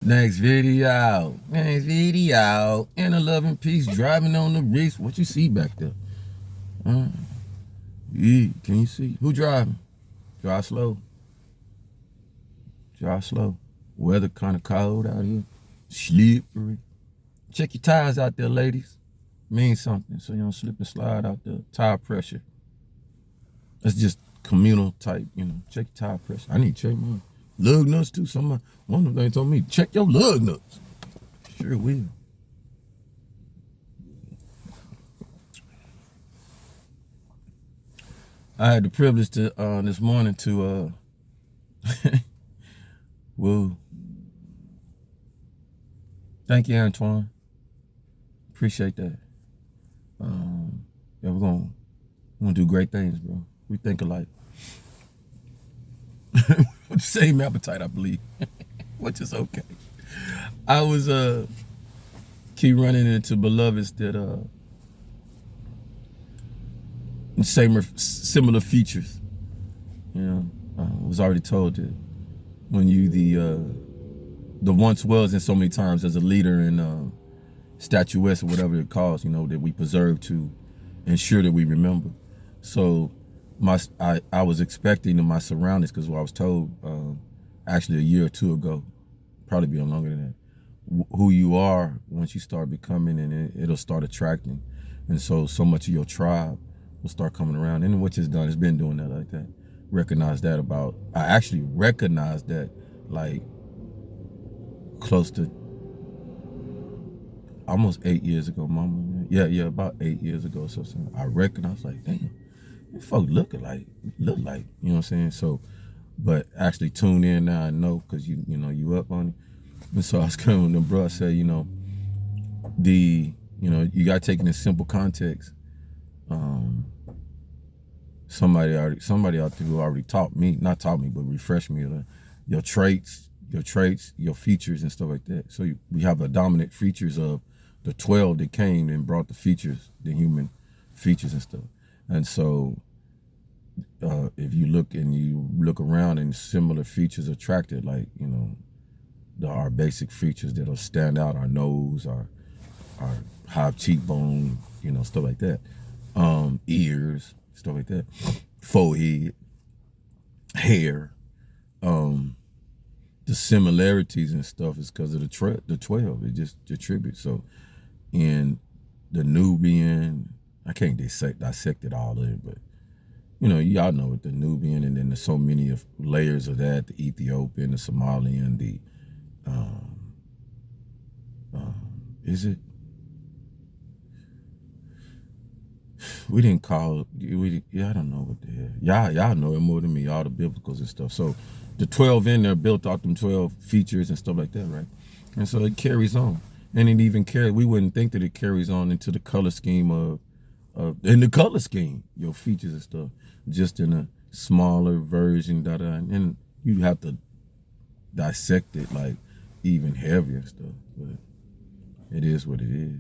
Next video. In a loving peace, driving on the wrist. What you see back there? Yeah, can you see? Who driving? Drive slow. Drive slow. Weather kind of cold out here. Slippery. Check your tires out there, ladies. Means something, so you don't slip and slide out there. Tire pressure. That's just communal type, Check your tire pressure. I need to check mine. Lug nuts too. One of them they told me, check your lug nuts. Sure will. I had the privilege to this morning to well, thank you, Antoine. Appreciate that. Yeah, we're gonna do great things, bro. We think alike. Same appetite, I believe, which is okay. I was keep running into beloveds that similar features. Was already told that when you the once was in so many times as a leader and statuette or whatever it calls, that we preserve to ensure that we remember. So I was expecting in my surroundings, because what I was told actually a year or two ago, probably be on longer than that, who you are once you start becoming, and it'll start attracting. And so much of your tribe will start coming around. And what it's done, it's been doing that like that. I actually recognized that like close to almost 8 years ago, mama. Yeah, about 8 years ago. So I recognized, like, damn, these folks look like, you know what I'm saying? So, but actually tune in now and know, because you up on it. And so I was coming with them, bro. I said, you got to take it in simple context. Somebody out there who already not taught me, but refreshed me on your traits, your features and stuff like that. So we have the dominant features of the 12 that came and brought the features, the human features and stuff. And so if you look around and similar features attracted, like, our basic features that'll stand out, our nose, our high cheekbone, stuff like that. Ears, stuff like that. Forehead, hair. The similarities and stuff is because of the 12. It just attributes. So in the Nubian, I can't dissect it all in, but y'all know it, the Nubian, and then there's so many of layers of that, the Ethiopian, the Somalian, the is it? We didn't call it, I don't know what the hell. Y'all know it more than me, all the biblicals and stuff. So the 12 in there built off them 12 features and stuff like that, right? And so it carries on. And it even we wouldn't think that it carries on into the color scheme in the color scheme, your features and stuff, just in a smaller version, and you have to dissect it like even heavier stuff, but it is what it is.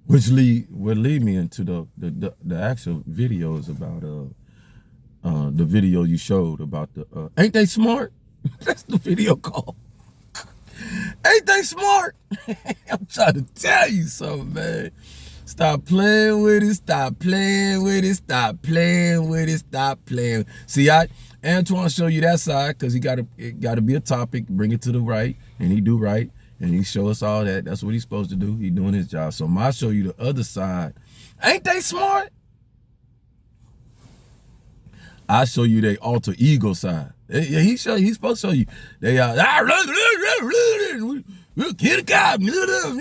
Which would lead me into the actual videos about the video you showed about the ain't they smart? That's the video called. Ain't they smart? I'm trying to tell you something, man. Stop playing with it. Stop playing with it. Stop playing with it. Stop playing. See, Antoine show you that side because it gotta be a topic. Bring it to the right, and he do right, and he show us all that. That's what he's supposed to do. He doing his job. So I show you the other side. Ain't they smart? I show you their alter ego side. He's supposed to show you. They are kill the guy,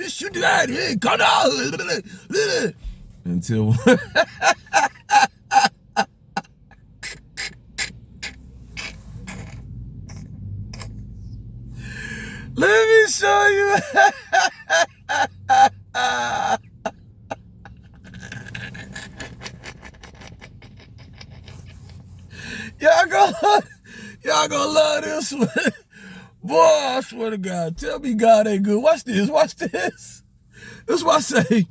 shoot the guy, come on. Until let me show you. Y'all gonna love this one. Boy, I swear to God. Tell me God ain't good. Watch this. This is why I say,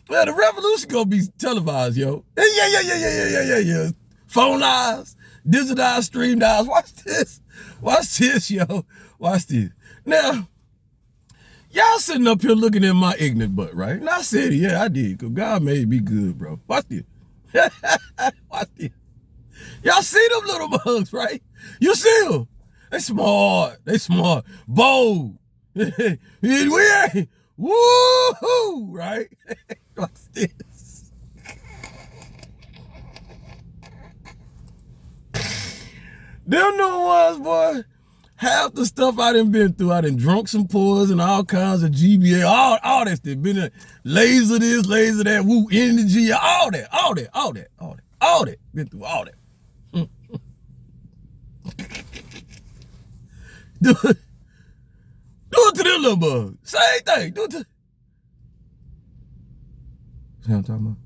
man, the revolution gonna be televised, yo. Yeah. Phone lives. digitized stream dials. Watch this. Watch this, yo. Watch this. Now, y'all sitting up here looking at my ignorant butt, right? And I said, yeah, I did, because God made me good, bro. Watch this. Watch this. Y'all see them little bugs, right? You see them. They smart. They smart. Bold. Woo-hoo, right? Watch this. Them no ones, boy. Half the stuff I done been through, I done drunk some pours and all kinds of GBA, all that stuff. Been a laser this, laser that, woo, energy, all that. Been through all that. Do it to them little bugs. Same thing. Do it to. See what I'm talking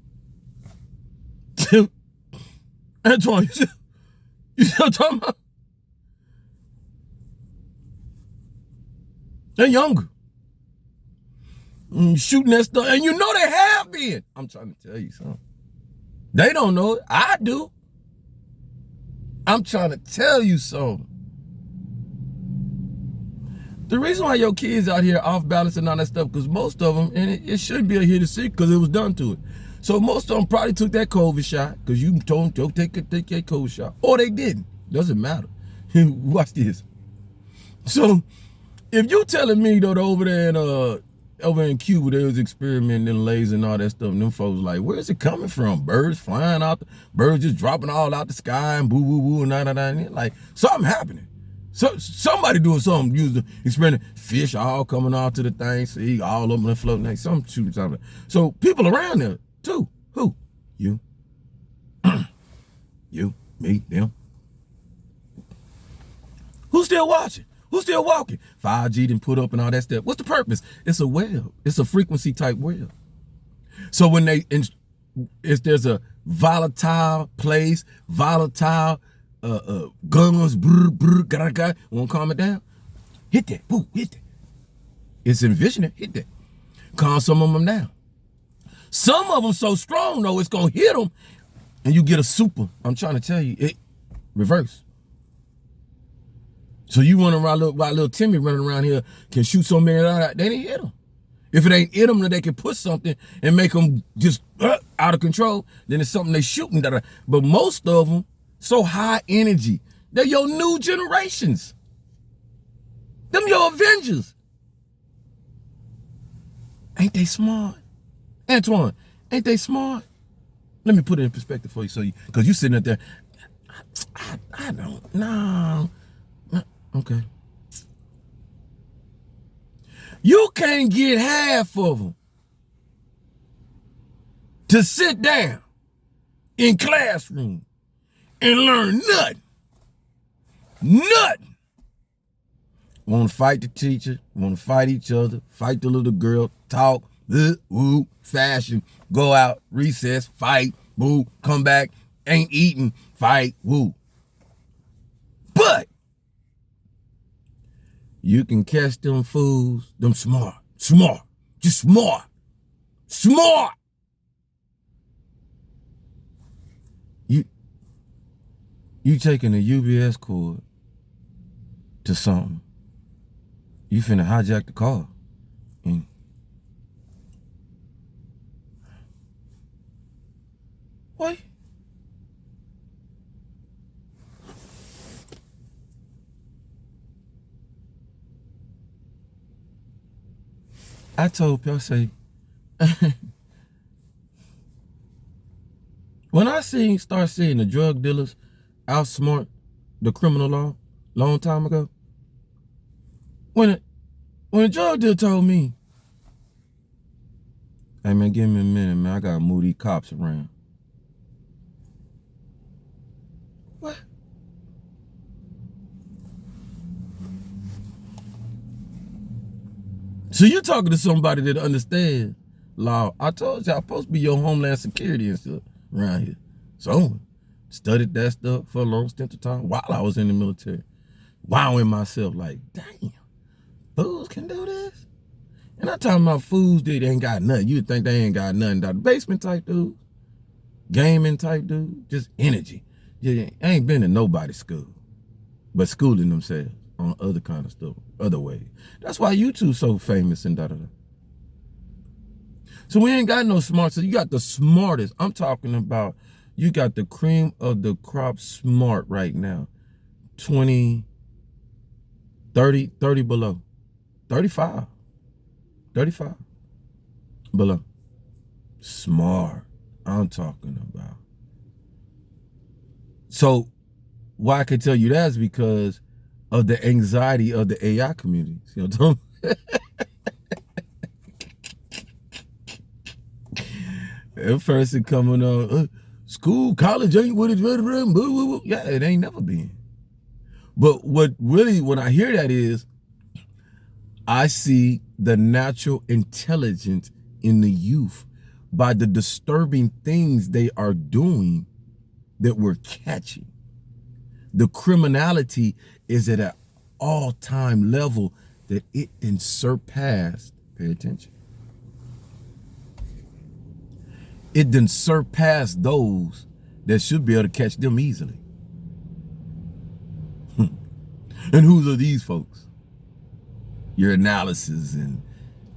about? Antoine, you see what I'm talking about? They're younger. Shooting that stuff. And you know they have been. I'm trying to tell you something. They don't know it. I do. I'm trying to tell you something. The reason why your kids out here off balance and all that stuff, because most of them, and it should be a hit to see because it was done to it. So most of them probably took that COVID shot because you told them to take that COVID shot. Or they didn't. Doesn't matter. Watch this. So if you telling me though over there in Cuba they was experimenting lasers and all that stuff, and them folks like, where's it coming from? Birds flying out, birds just dropping all out the sky and boo boo boo and that. Like something happening. So somebody doing something, using experiment, fish all coming out to the thing, see all of them and floating, like some shooting something. So people around there too. Who? You. You, me, them. Who's still watching? Who's still walking? 5G done put up and all that stuff. What's the purpose? It's a web. It's a frequency type web. So when if there's a volatile place, volatile guns, won't calm it down. Hit that, boo, hit that. It's envisioning, hit that. Calm some of them down. Some of them so strong though, it's gonna hit them, and you get a super. I'm trying to tell you, it reverse. So you run around, little Timmy running around here can shoot so many out, they didn't hit them. If it ain't hit them, then they can put something and make them just out of control. Then it's something they shooting. But most of them, so high energy. They're your new generations. Them your Avengers. Ain't they smart? Antoine, ain't they smart? Let me put it in perspective for you, because you sitting up there, I don't know. Okay. You can't get half of them to sit down in classroom and learn nothing. Nothing. Want to fight the teacher, want to fight each other, fight the little girl, talk, woo, fashion, go out, recess, fight, boo, come back, ain't eating, fight, woo. But you can catch them fools, them smart, just smart. You taking a UBS cord to something. You finna hijack the car. And what? I told people, I say, when I start seeing the drug dealers outsmart the criminal law long time ago, when a drug dealer told me, hey man, give me a minute, man, I gotta move these cops around. What? So you talking to somebody that understands law. I told you I'm supposed to be your homeland security and stuff around here. So studied that stuff for a long stint of time while I was in the military. Wowing myself like, damn, fools can do this? And I'm talking about fools that ain't got nothing. You'd think they ain't got nothing. The basement type dude, gaming type dude, just energy. Yeah, ain't been in nobody's school, but schooling themselves on other kind of stuff, other ways. That's why YouTube's so famous and da-da-da. So we ain't got no smart. So you got the smartest. I'm talking about you got the cream of the crop smart right now. 20, 30 below. 35 below. Smart. I'm talking about. So why I can tell you that is because of the anxiety of the AI community. You know what I'm talking about? At first it coming on, school, college ain't what it's ready. Yeah, it ain't never been. But what really, when I hear that is, I see the natural intelligence in the youth by the disturbing things they are doing that we're catching. The criminality is at an all-time level that it then surpassed, pay attention, it then surpassed those that should be able to catch them easily. And who are these folks? Your analysis and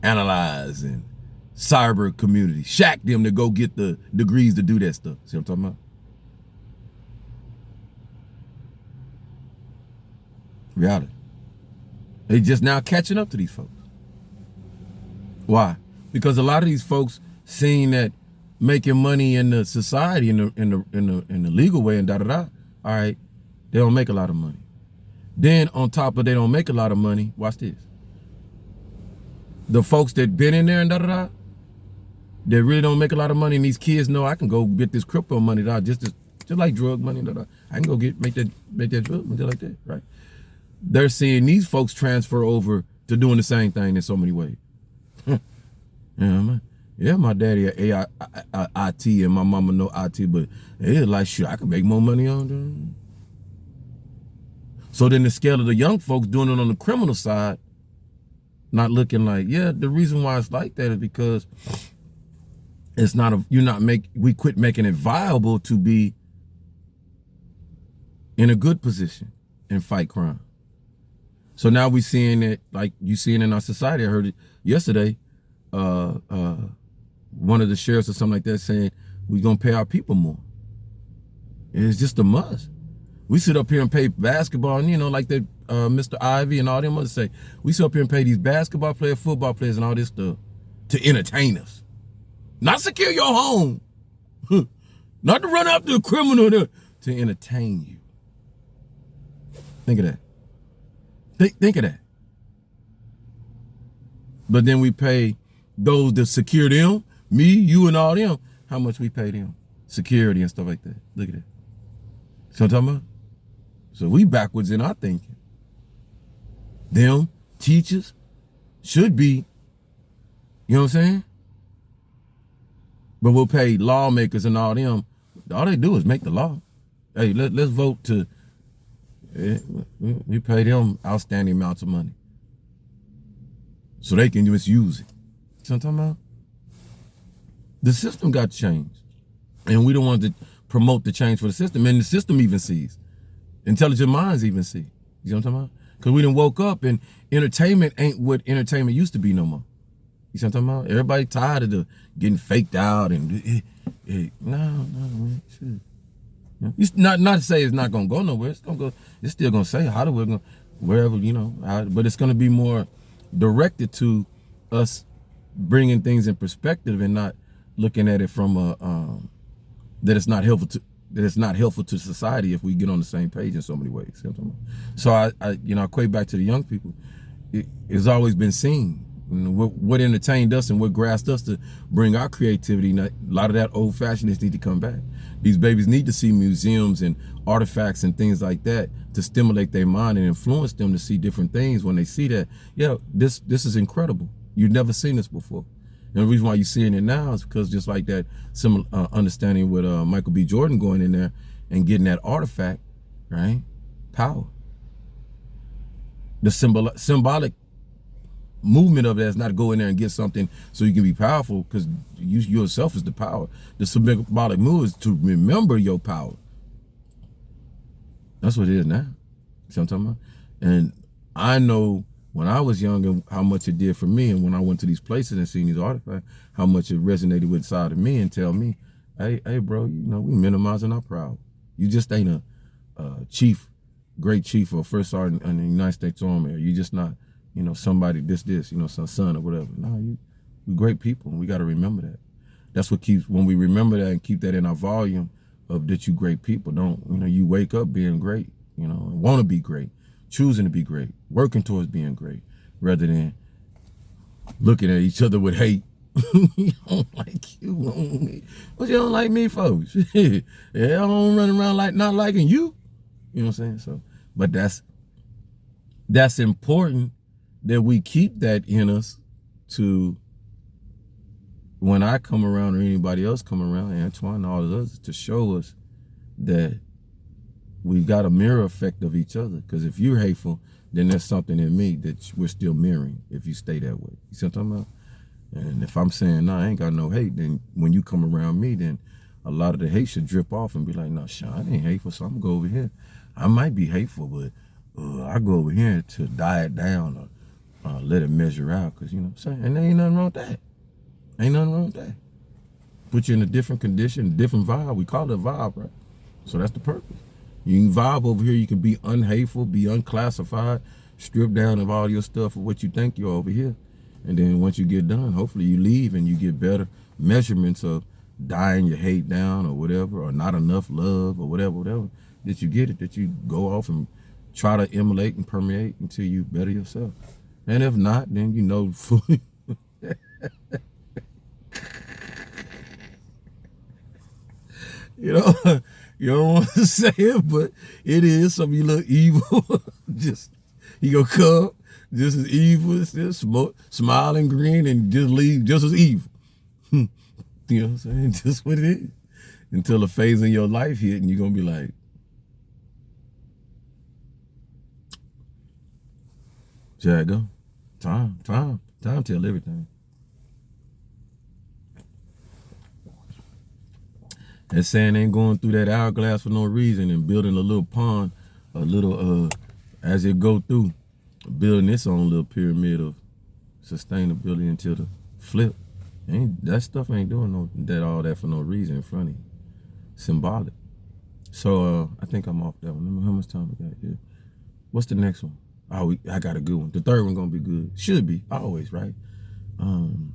analyze and cyber community. Shack them to go get the degrees to do that stuff. See what I'm talking about? Reality. They just now catching up to these folks. Why? Because a lot of these folks seeing that making money in the society in the legal way and da-da-da, all right, they don't make a lot of money. Then on top of they don't make a lot of money, watch this. The folks that been in there and da-da-da, they really don't make a lot of money, and these kids know I can go get this crypto money, just like drug money, da-da. I can go make that drug money like that, right? They're seeing these folks transfer over to doing the same thing in so many ways. Yeah, my daddy at IT and my mama know IT, but it's like, shit, I can make more money on them. So then the scale of the young folks doing it on the criminal side, not looking like, yeah, the reason why it's like that is because it's not we quit making it viable to be in a good position and fight crime. So now we seeing it, like you seeing in our society. I heard it yesterday, one of the sheriffs or something like that saying, we're gonna pay our people more. It's just a must. We sit up here and pay basketball, and like that Mr. Ivy and all them others say, we sit up here and pay these basketball players, football players, and all this stuff to entertain us. Not secure your home. Not to run after a criminal, to entertain you. Think of that. Think of that. But then we pay those that secure them, me, you, and all them, how much we pay them. Security and stuff like that. Look at that. See what I'm talking about? So we backwards in our thinking. Them teachers should be, you know what I'm saying? But we'll pay lawmakers and all them. All they do is make the law. Hey, let's vote to, we pay them outstanding amounts of money so they can misuse it. See what I'm talking about? The system got changed. And we don't want to promote the change for the system. And the system even sees. Intelligent minds even see. You know what I'm talking about? Because we done woke up and entertainment ain't what entertainment used to be no more. You see what I'm talking about? Everybody tired of the getting faked out and no, man. Shit. Not to say it's not gonna go nowhere. It's gonna go. It's still gonna say Hollywood, wherever, but it's gonna be more directed to us bringing things in perspective and not looking at it from a that it's not helpful to society if we get on the same page in so many ways. You know what I'm talking about? So I equate back to the young people. It's always been seen. What entertained us and what grasped us to bring our creativity. A lot of that old-fashionedness need to come back. These babies need to see museums and artifacts and things like that to stimulate their mind and influence them to see different things. When they see that, yeah, this is incredible. You've never seen this before. And the reason why you're seeing it now is because just like that similar understanding with Michael B. Jordan going in there and getting that artifact, right? Power. The symbolic movement of that is not to go in there and get something so you can be powerful, because you yourself is the power. The symbolic move is to remember your power. That's what it is now. See what I'm talking about? And I know when I was younger how much it did for me, and when I went to these places and seen these artifacts, how much it resonated with inside of me and tell me, hey, bro, you know, we minimizing our proud. You just ain't a chief, great chief or first sergeant in the United States Army, or you just not, you know, somebody this, you know, some son or whatever. No, we great people, and we got to remember that. That's what keeps, when we remember that and keep that in our volume of that you great people, don't, you know, you wake up being great, you know, and want to be great, choosing to be great, working towards being great, rather than looking at each other with hate. You don't like you, what you don't like me for? Shit. Yeah, I don't run around like not liking you. You know what I'm saying? So, but that's important that we keep that in us to when I come around or anybody else come around, Antoine and all of us, to show us that we've got a mirror effect of each other. Because if you're hateful, then there's something in me that we're still mirroring if you stay that way. You see what I'm talking about? And if I'm saying, nah, I ain't got no hate, then when you come around me, then a lot of the hate should drip off and be like, no, Sean, I ain't hateful, so I'm going to go over here. I might be hateful, but I go over here to die it down or let it measure out, because, you know what I'm saying? And there ain't nothing wrong with that. Ain't nothing wrong with that. Put you in a different condition, different vibe. We call it a vibe, right? So that's the purpose. You can vibe over here. You can be unhateful, be unclassified, strip down of all your stuff of what you think you're over here. And then once you get done, hopefully you leave and you get better measurements of dying your hate down or whatever, or not enough love or whatever, that you get it, that you go off and try to emulate and permeate until you better yourself. And if not, then you know fully. You know, you don't want to say it, but it is. Some of you look evil. Just, you gonna come just as evil, just smiling, green, and just leave just as evil. You know what I'm saying? Just what it is. Until a phase in your life hit, and you're gonna be like, there I go. Time tell everything. That sand ain't going through that hourglass for no reason and building a little pond, a little, as it go through, building its own little pyramid of sustainability until the flip. That stuff ain't doing all that for no reason in front of you. Symbolic. So I think I'm off that one. How much time we got here? What's the next one? Oh, I got a good one. The third one gonna be good. Should be, always, right? And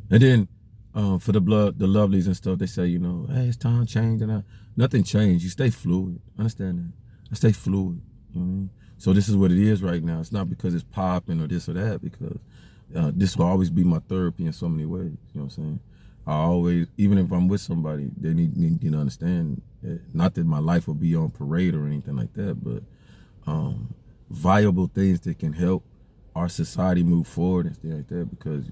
then for the lovelies and stuff, they say, you know, hey, it's time change, and nothing changed. You stay fluid. Understand that? I stay fluid. You know what I mean? So this is what it is right now. It's not because it's popping or this or that, because this will always be my therapy in so many ways. You know what I'm saying? I always, even if I'm with somebody, they need to understand that, not that my life will be on parade or anything like that, but viable things that can help our society move forward and things like that, because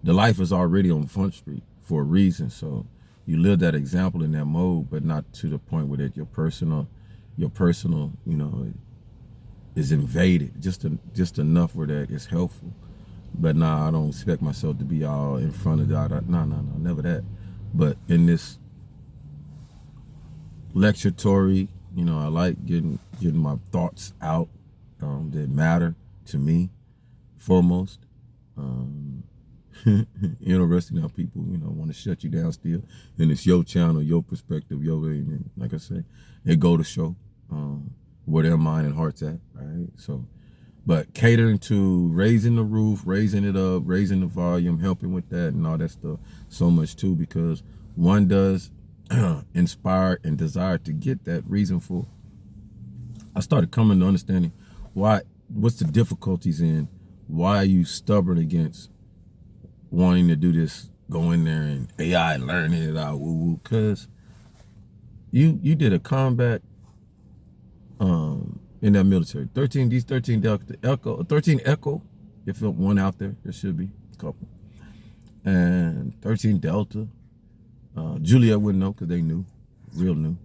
the life is already on Front Street for a reason. So you live that example in that mode, but not to the point where that your personal, you know, is invaded. Just enough where that is helpful. But nah, I don't expect myself to be all in front of that. No, never that. But in this lecturatory, you know, I like getting my thoughts out that matter to me foremost. Interesting how people, you know, want to shut you down still, and it's your channel, your perspective, your way. And like I say, it go to show where their mind and heart's at, right? So, but catering to raising the roof, raising it up, raising the volume, helping with that and all that stuff so much too, because one does inspire and desire to get that reason for. I started coming to understanding what's the difficulties in why are you stubborn against wanting to do this, go in there and AI learning it out, woo-woo, because you did a combat in that military. 13 Echo, if one out there should be a couple. And 13 Delta. Juliet wouldn't know because they knew, real new.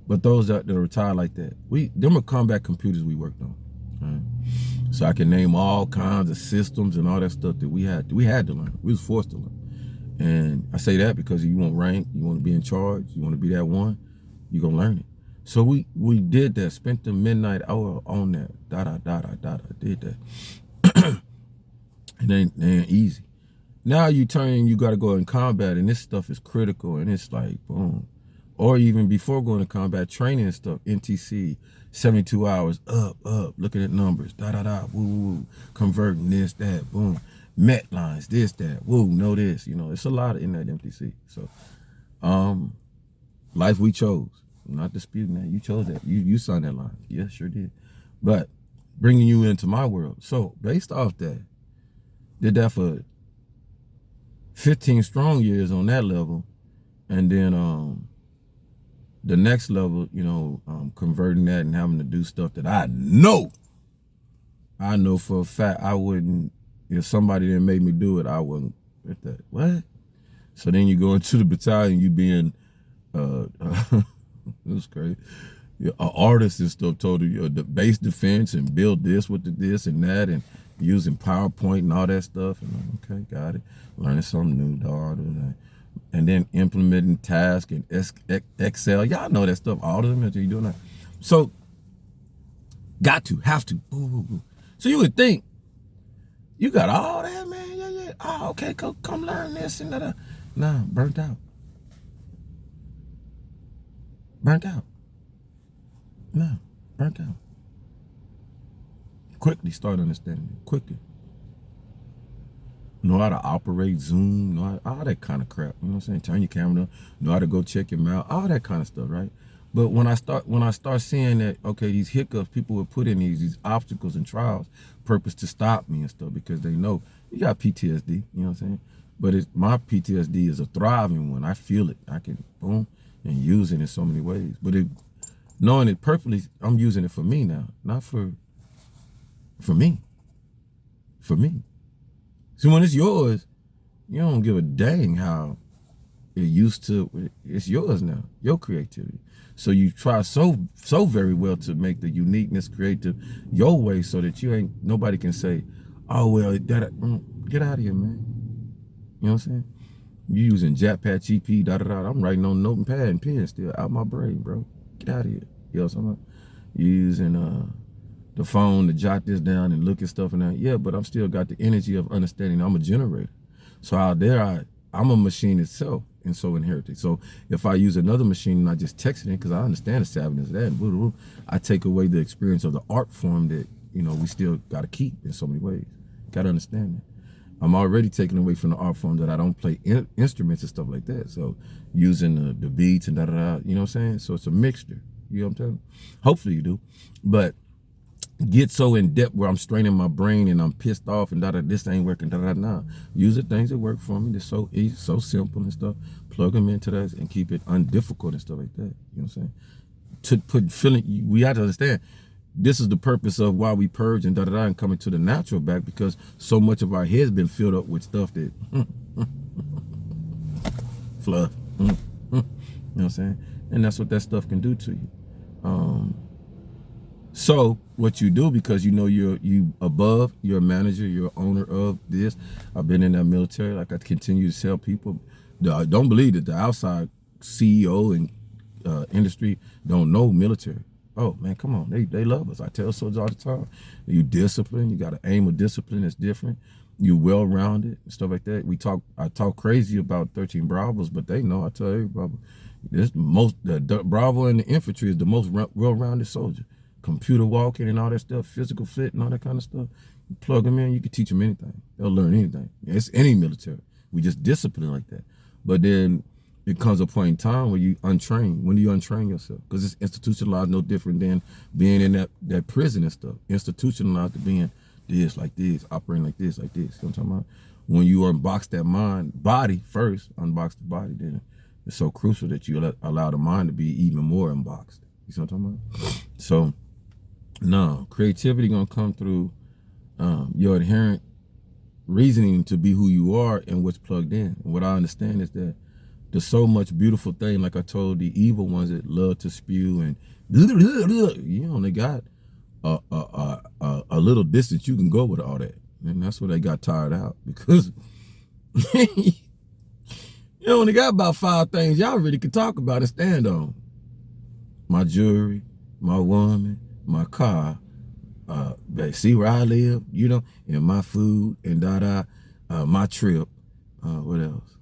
But those that are retired like that, them are combat computers we worked on. Right? So I can name all kinds of systems and all that stuff that we had to learn. We was forced to learn. And I say that because you want rank, you want to be in charge, you want to be that one. you're gonna learn it. So we did that, spent the midnight hour on that, did that. And it ain't easy. Now you turn, you gotta go in combat, and this stuff is critical, and it's like, boom. Or even before going to combat, training and stuff, NTC, 72 hours, up, looking at numbers, woo, converting this, that, boom. Met lines, this, that, woo, know this, you know, it's a lot in that MTC. So, life we chose. I'm not disputing that. You chose that. You signed that line. Yes, sure did. But bringing you into my world. So based off that, did that for 15 strong years on that level. And then the next level, you know, converting that and having to do stuff that I know for a fact I wouldn't, if somebody didn't make me do it, I wouldn't. What? So then you go into the battalion, you being, it was crazy. An artist and stuff told you the base defense and build this with this and that and using PowerPoint and all that stuff. And I'm, okay, got it. Learning something new, dog. And then implementing task and Excel. Y'all know that stuff. All of them that you doing that. So have to. Ooh. So you would think you got all that, man. Yeah. Oh, okay, come learn this and that. Nah, burnt out. No, burnt out. Quickly start understanding it. Quickly. Know how to operate Zoom, all that kind of crap. You know what I'm saying? Turn your camera on, know how to go check your mail, all that kind of stuff, right? But when I start seeing that, okay, these hiccups, people will put in these obstacles and trials, purpose to stop me and stuff, because they know you got PTSD, you know what I'm saying? But my PTSD is a thriving one. I feel it. I can boom and use it in so many ways. But knowing it perfectly, I'm using it for me now, not for me. For me. So when it's yours, you don't give a dang how it used to. It's yours now, your creativity. So you try so very well to make the uniqueness creative your way, so that nobody can say, oh well, get out of here, man. You know what I'm saying? You using Jetpack GP, I'm writing on notepad and pen still out my brain, bro. Get out of here. You know what I'm saying? You using the phone to jot this down and look at stuff and that. Yeah, but I'm still got the energy of understanding I'm a generator. So out there, I'm a machine itself, and so inherited. So if I use another machine and I just text it in, because I understand the savviness of that, and I take away the experience of the art form that, you know, we still got to keep in so many ways. Got to understand that. I'm already taking away from the art form that I don't play instruments and stuff like that. So using the beats and you know what I'm saying? So it's a mixture. You know what I'm telling you? Hopefully you do. But get so in depth where I'm straining my brain and I'm pissed off and this ain't working, nah. Use the things that work for me. They're so easy, so simple and stuff. Plug them into that and keep it undifficult and stuff like that. You know what I'm saying? To put feeling, we have to understand, this is the purpose of why we purge and and coming to the natural back, because so much of our head's been filled up with stuff that fluff. You know what I'm saying? And that's what that stuff can do to you. So what you do, because you know you above, you're a manager, you're an owner of this. I've been in that military, like I continue to tell people, don't believe that the outside CEO and industry don't know military. Oh man, come on, they love us. I tell soldiers all the time, you discipline, you got an aim of discipline that's different. You well-rounded and stuff like that. I talk crazy about 13 Bravos, but they know. I tell everybody, the Bravo in the infantry is the most well-rounded soldier. Computer walking and all that stuff, physical fit and all that kind of stuff. You plug them in, you can teach them anything. They'll learn anything. It's any military. We just discipline like that. But then it comes a point in time where you untrain. When do you untrain yourself? Because it's institutionalized no different than being in that prison and stuff. Institutionalized to being this, like this, operating like this, like this. You know what I'm talking about? When you unbox that body first, unbox the body, then it's so crucial that you allow the mind to be even more unboxed. You see what I'm talking about? So, no, creativity gonna come through your inherent reasoning to be who you are and what's plugged in. And what I understand is that there's so much beautiful thing, like I told the evil ones that love to spew and you know, they got a little distance you can go with all that. And that's where they got tired out, because you only got about 5 things y'all really could talk about and stand on. my jewelry, my woman, my car, see where I live, you know, and my food, and my trip, what else?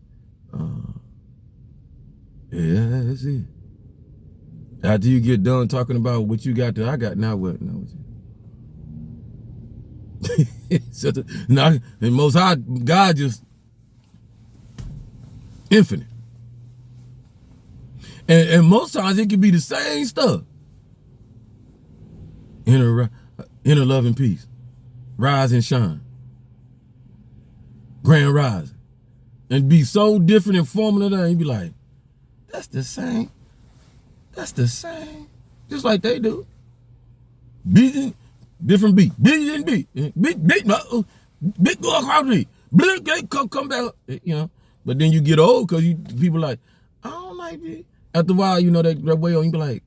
Yeah, that's it. After you get done talking about what you got I got, now what? Now what? Now, and Most High, God just infinite. And most times it can be the same stuff. Inner love and peace. Rise and shine. Grand rising. And be so different in formula that you be like, that's the same. That's the same. Just like they do. Beating, different beat. Beat, beat, big go across the beat. Come back, you know. But then you get old because people like, I don't like beat. After a while, you know, that way on, you be like,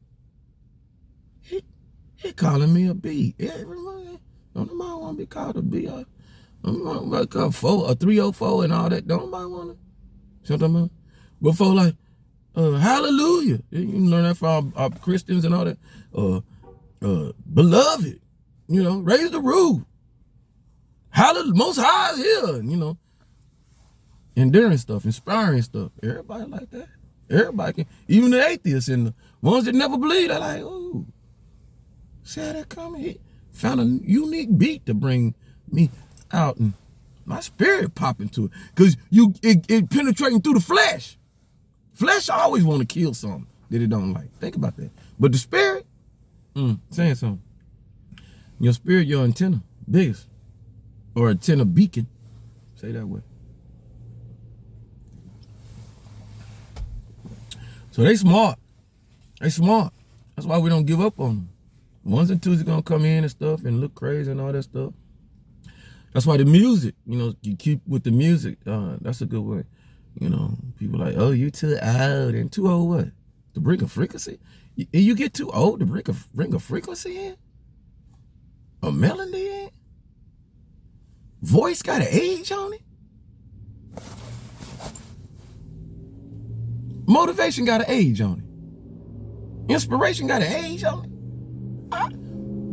he calling me a B. Everybody, don't nobody want to be called a B. Don't nobody call a 304 and all that. Don't nobody want to. See what I'm talking about? Before, like, hallelujah. You learn that from our Christians and all that. Beloved, you know, raise the roof. Hallelujah, Most High is here, you know. Enduring stuff, inspiring stuff. Everybody like that. Everybody can, even the atheists and the ones that never believe, they're like, ooh, see how that coming? He found a unique beat to bring me out and my spirit pop into it. Because it penetrating through the flesh. Flesh always want to kill something that it don't like. Think about that. But the spirit, saying something. Your spirit, your antenna, biggest. Or antenna beacon. Say that way. So they smart. They smart. That's why we don't give up on them. Ones and twos are gonna come in and stuff and look crazy and all that stuff. That's why the music, you know, you keep with the music. That's a good way. You know, people like, oh, you too old. And too old what? To bring a frequency? You get too old to bring a frequency in? A melody in? Voice got an age on it? Motivation got an age on it. Inspiration got an age on it.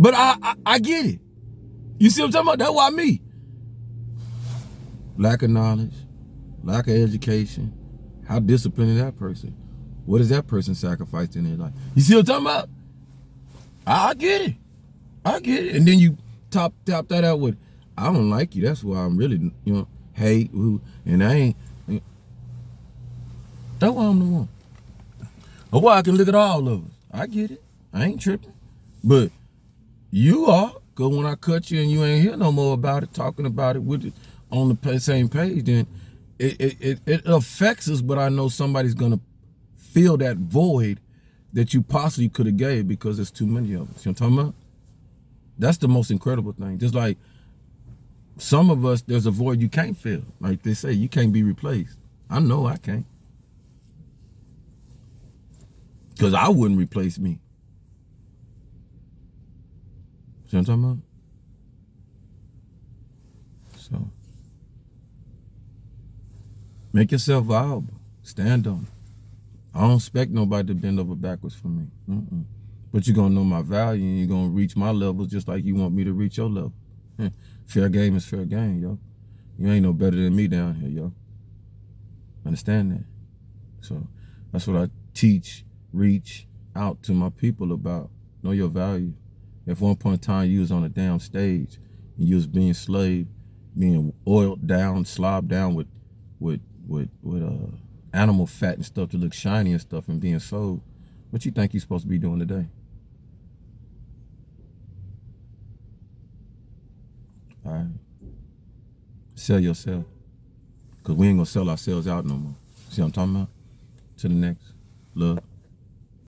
But I get it. You see what I'm talking about? That's why me. Lack of knowledge, lack of education. How disciplined is that person? What is that person sacrificed in their life? You see what I'm talking about? I get it. I get it. And then you top that out with, I don't like you. That's why I'm really, you know, hate who, and I ain't. That's why I'm the one. Or why I can look at all of us. I get it. I ain't tripping. But you are, because when I cut you and you ain't hear no more about it, talking about it with it on the same page, then it affects us, but I know somebody's going to fill that void that you possibly could have gave because there's too many of us. You know what I'm talking about? That's the most incredible thing. Just like some of us, there's a void you can't fill. Like they say, you can't be replaced. I know I can't. Because I wouldn't replace me. See what I'm talking about? So, make yourself viable. Stand on it. I don't expect nobody to bend over backwards for me. But you're going to know my value and you're going to reach my level just like you want me to reach your level. Fair game is fair game, yo. You ain't no better than me down here, yo. Understand that? So, that's what I teach. Reach out to my people about. Know your value. At one point in time, you was on a damn stage and you was being slaved, being oiled down, slobbed down with animal fat and stuff to look shiny and stuff and being sold. What you think you're supposed to be doing today? All right. Sell yourself. Because we ain't going to sell ourselves out no more. See what I'm talking about? To the next. Love.